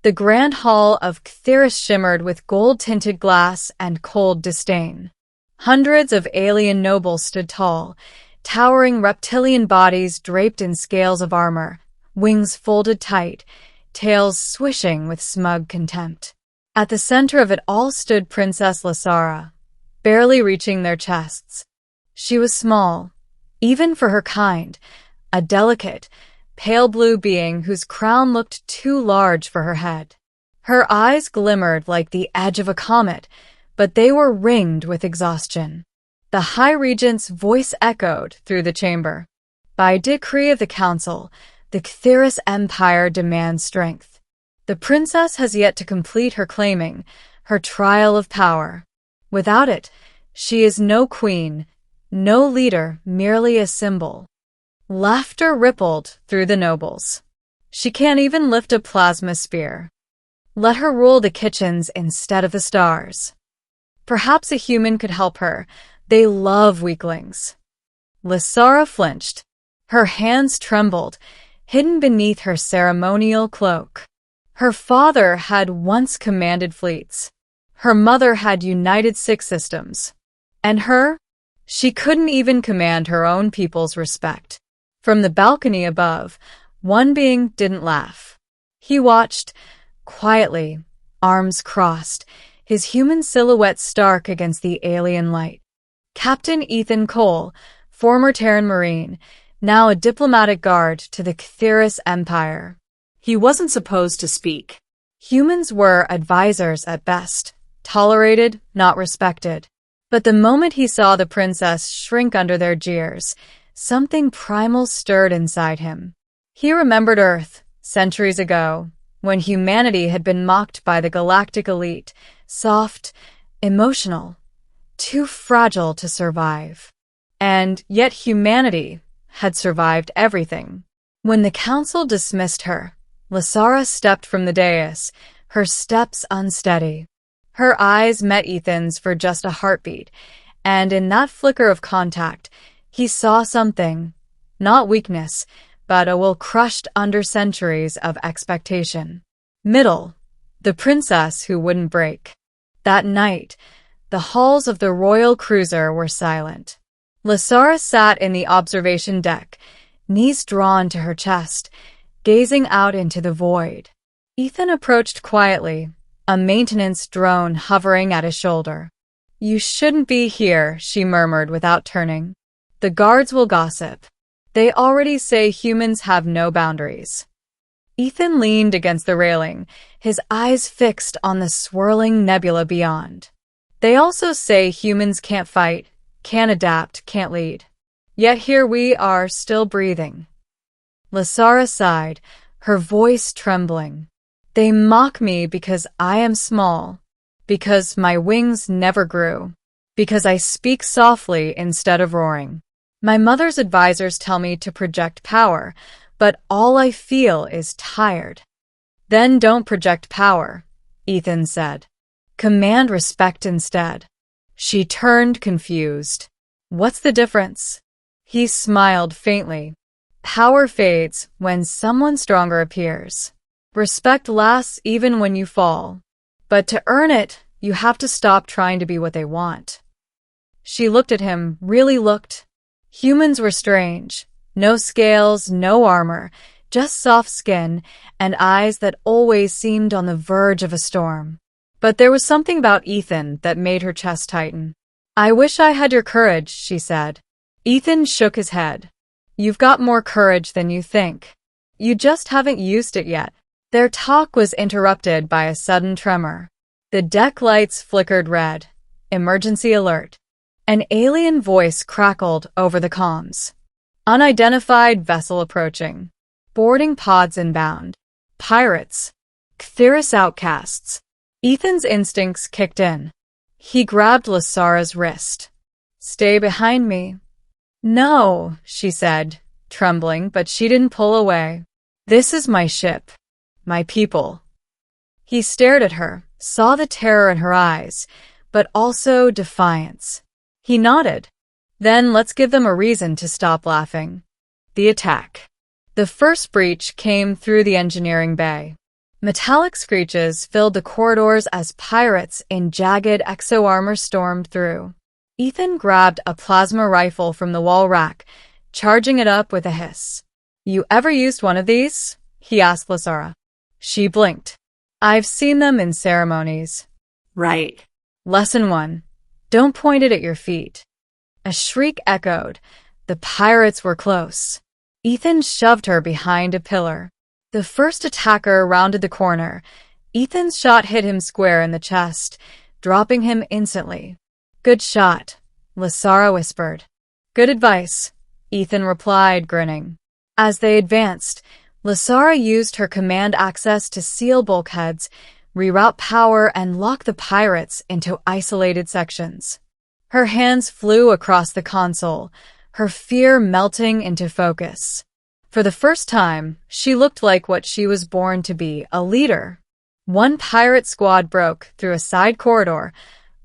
The grand hall of Cthulhu shimmered with gold-tinted glass and cold disdain. Hundreds of alien nobles stood tall, towering reptilian bodies draped in scales of armor, wings folded tight, tails swishing with smug contempt. At the center of it all stood Princess Lasara, barely reaching their chests. She was small, even for her kind, a delicate, pale blue being whose crown looked too large for her head. Her eyes glimmered like the edge of a comet, but they were ringed with exhaustion. The High Regent's voice echoed through the chamber. By decree of the Council, the Cthulhu Empire demands strength. The princess has yet to complete her claiming, her trial of power. Without it, she is no queen, no leader, merely a symbol. Laughter rippled through the nobles. She can't even lift a plasma sphere. Let her rule the kitchens instead of the stars. Perhaps a human could help her. They love weaklings. Lasara flinched. Her hands trembled, hidden beneath her ceremonial cloak. Her father had once commanded fleets. Her mother had united 6 systems. And her? She couldn't even command her own people's respect. From the balcony above, one being didn't laugh. He watched, quietly, arms crossed, his human silhouette stark against the alien light. Captain Ethan Cole, former Terran Marine, now a diplomatic guard to the Cthulhu Empire. He wasn't supposed to speak. Humans were advisors at best, tolerated, not respected. But the moment he saw the princess shrink under their jeers, something primal stirred inside him. He remembered Earth, centuries ago, when humanity had been mocked by the galactic elite, soft, emotional, too fragile to survive. And yet humanity had survived everything. When the council dismissed her, Lasara stepped from the dais, her steps unsteady. Her eyes met Ethan's for just a heartbeat, and in that flicker of contact, he saw something, not weakness, but a will crushed under centuries of expectation. Middle, the princess who wouldn't break. That night, the halls of the royal cruiser were silent. Lasara sat in the observation deck, knees drawn to her chest, gazing out into the void. Ethan approached quietly, a maintenance drone hovering at his shoulder. "You shouldn't be here," she murmured without turning. "The guards will gossip. They already say humans have no boundaries." Ethan leaned against the railing, his eyes fixed on the swirling nebula beyond. "They also say humans can't fight, can't adapt, can't lead. Yet here we are, still breathing." Lasara sighed, her voice trembling. "They mock me because I am small, because my wings never grew, because I speak softly instead of roaring. My mother's advisors tell me to project power, but all I feel is tired." "Then don't project power," Ethan said. "Command respect instead." She turned confused. "What's the difference?" He smiled faintly. "Power fades when someone stronger appears. Respect lasts even when you fall. But to earn it, you have to stop trying to be what they want." She looked at him, really looked. Humans were strange. No scales, no armor, just soft skin and eyes that always seemed on the verge of a storm. But there was something about Ethan that made her chest tighten. "I wish I had your courage," she said. Ethan shook his head. "You've got more courage than you think. You just haven't used it yet." Their talk was interrupted by a sudden tremor. The deck lights flickered red. Emergency alert. An alien voice crackled over the comms. "Unidentified vessel approaching. Boarding pods inbound. Pirates. Cthulhu outcasts." Ethan's instincts kicked in. He grabbed Lasara's wrist. "Stay behind me." "No," she said, trembling, but she didn't pull away. "This is my ship. My people." He stared at her, saw the terror in her eyes, but also defiance. He nodded. "Then let's give them a reason to stop laughing." The attack. The first breach came through the engineering bay. Metallic screeches filled the corridors as pirates in jagged exo-armor stormed through. Ethan grabbed a plasma rifle from the wall rack, charging it up with a hiss. "You ever used one of these?" he asked Lasara. She blinked. "I've seen them in ceremonies." Right. Lesson 1. Don't point it at your feet. A shriek echoed. The pirates were close. Ethan shoved her behind a pillar. The first attacker rounded the corner. Ethan's shot hit him square in the chest, dropping him instantly. "Good shot," Lasara whispered. "Good advice," Ethan replied, grinning. As they advanced, Lasara used her command access to seal bulkheads, reroute power, and lock the pirates into isolated sections. Her hands flew across the console, her fear melting into focus. For the first time, she looked like what she was born to be, a leader. One pirate squad broke through a side corridor,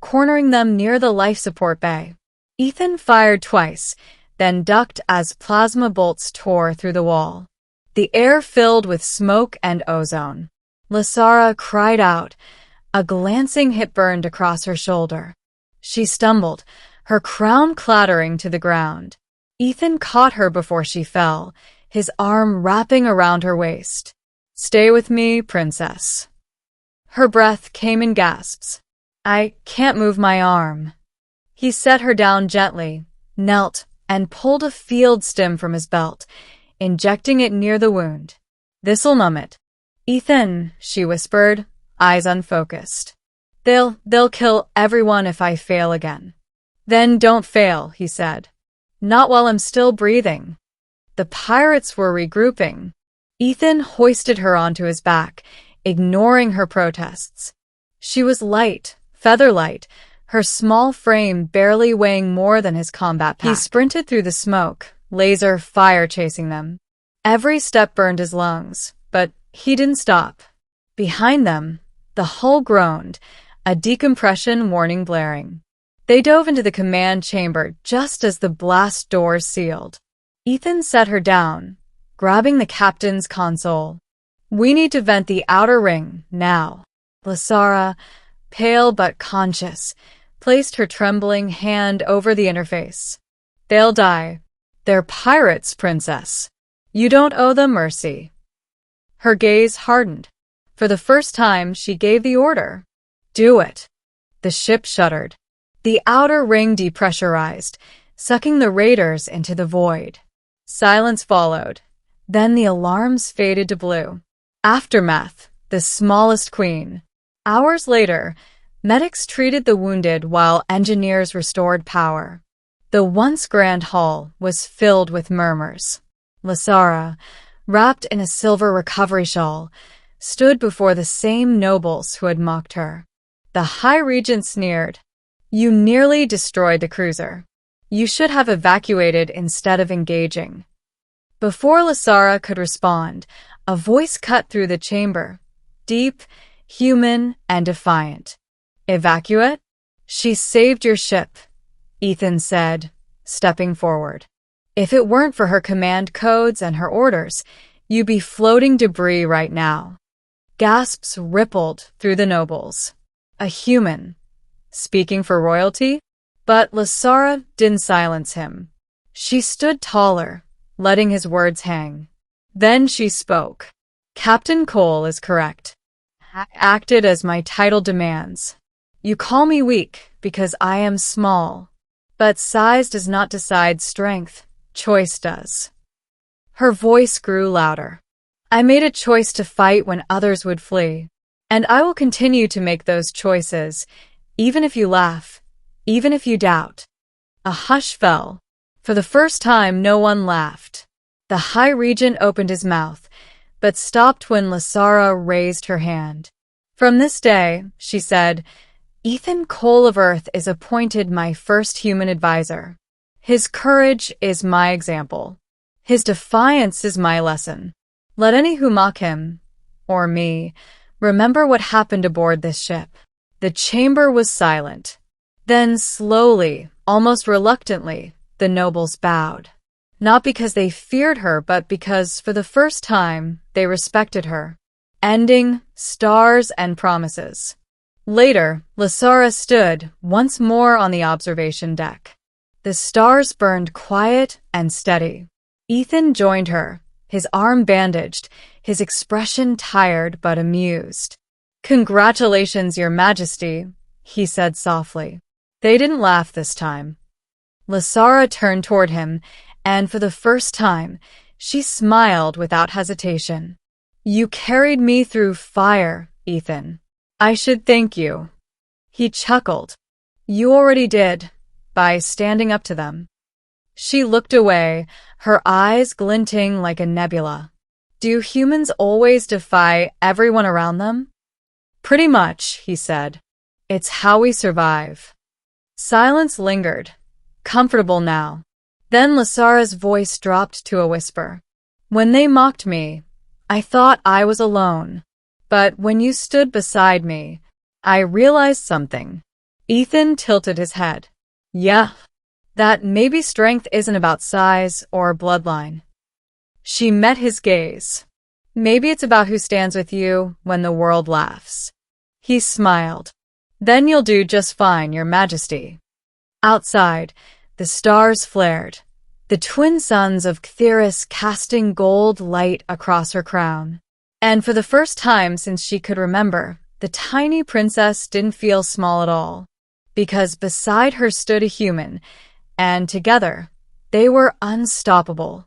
cornering them near the life support bay. Ethan fired twice, then ducked as plasma bolts tore through the wall. The air filled with smoke and ozone. Lasara cried out. A glancing hit burned across her shoulder. She stumbled, her crown clattering to the ground. Ethan caught her before she fell, his arm wrapping around her waist. "Stay with me, princess." Her breath came in gasps. "I can't move my arm." He set her down gently, knelt, and pulled a field stim from his belt, injecting it near the wound. "This'll numb it." "Ethan," she whispered, eyes unfocused. They'll kill everyone if I fail again." "Then don't fail," he said. "Not while I'm still breathing." The pirates were regrouping. Ethan hoisted her onto his back, ignoring her protests. She was light, feather-light, her small frame barely weighing more than his combat pack. He sprinted through the smoke, laser fire chasing them. Every step burned his lungs, but he didn't stop. Behind them, the hull groaned, a decompression warning blaring. They dove into the command chamber just as the blast doors sealed. Ethan set her down, grabbing the captain's console. "We need to vent the outer ring, now." Lasara, pale but conscious, placed her trembling hand over the interface. "They'll die. They're pirates, princess. You don't owe them mercy." Her gaze hardened. For the first time, she gave the order. "Do it." The ship shuddered. The outer ring depressurized, sucking the raiders into the void. Silence followed. Then the alarms faded to blue. Aftermath, the smallest queen. Hours later, medics treated the wounded while engineers restored power. The once grand hall was filled with murmurs. Lasara, wrapped in a silver recovery shawl, stood before the same nobles who had mocked her. The High Regent sneered. "You nearly destroyed the cruiser. You should have evacuated instead of engaging." Before Lasara could respond, a voice cut through the chamber, deep, human, and defiant. "Evacuate? She saved your ship," Ethan said, stepping forward. "If it weren't for her command codes and her orders, you'd be floating debris right now." Gasps rippled through the nobles. A human, speaking for royalty? But Lasara didn't silence him. She stood taller, letting his words hang. Then she spoke. "Captain Cole is correct. I acted as my title demands. You call me weak because I am small. But size does not decide strength. Choice does." Her voice grew louder. "I made a choice to fight when others would flee. And I will continue to make those choices, even if you laugh, even if you doubt." A hush fell. For the first time, no one laughed. The High Regent opened his mouth, but stopped when Lasara raised her hand. "From this day," she said, "Ethan Cole of Earth is appointed my first human advisor. His courage is my example. His defiance is my lesson. Let any who mock him, or me, remember what happened aboard this ship." The chamber was silent. Then slowly, almost reluctantly, the nobles bowed. Not because they feared her, but because, for the first time, they respected her. ending, stars, and promises. Later, Lasara stood once more on the observation deck. The stars burned quiet and steady. Ethan joined her, his arm bandaged, his expression tired but amused. "Congratulations, Your Majesty," he said softly. They didn't laugh this time. Lasara turned toward him, and for the first time, she smiled without hesitation. "You carried me through fire, Ethan. I should thank you." He chuckled. "You already did, by standing up to them." She looked away, her eyes glinting like a nebula. "Do humans always defy everyone around them?" "Pretty much," he said. "It's how we survive." Silence lingered, comfortable now. Then Lasara's voice dropped to a whisper. "When they mocked me, I thought I was alone. But when you stood beside me, I realized something." Ethan tilted his head. "Yeah, that maybe strength isn't about size or bloodline." She met his gaze. "Maybe it's about who stands with you when the world laughs." He smiled. "Then you'll do just fine, Your Majesty." Outside, the stars flared, the twin suns of Cthulhu casting gold light across her crown. And for the first time since she could remember, the tiny princess didn't feel small at all, because beside her stood a human, and together, they were unstoppable.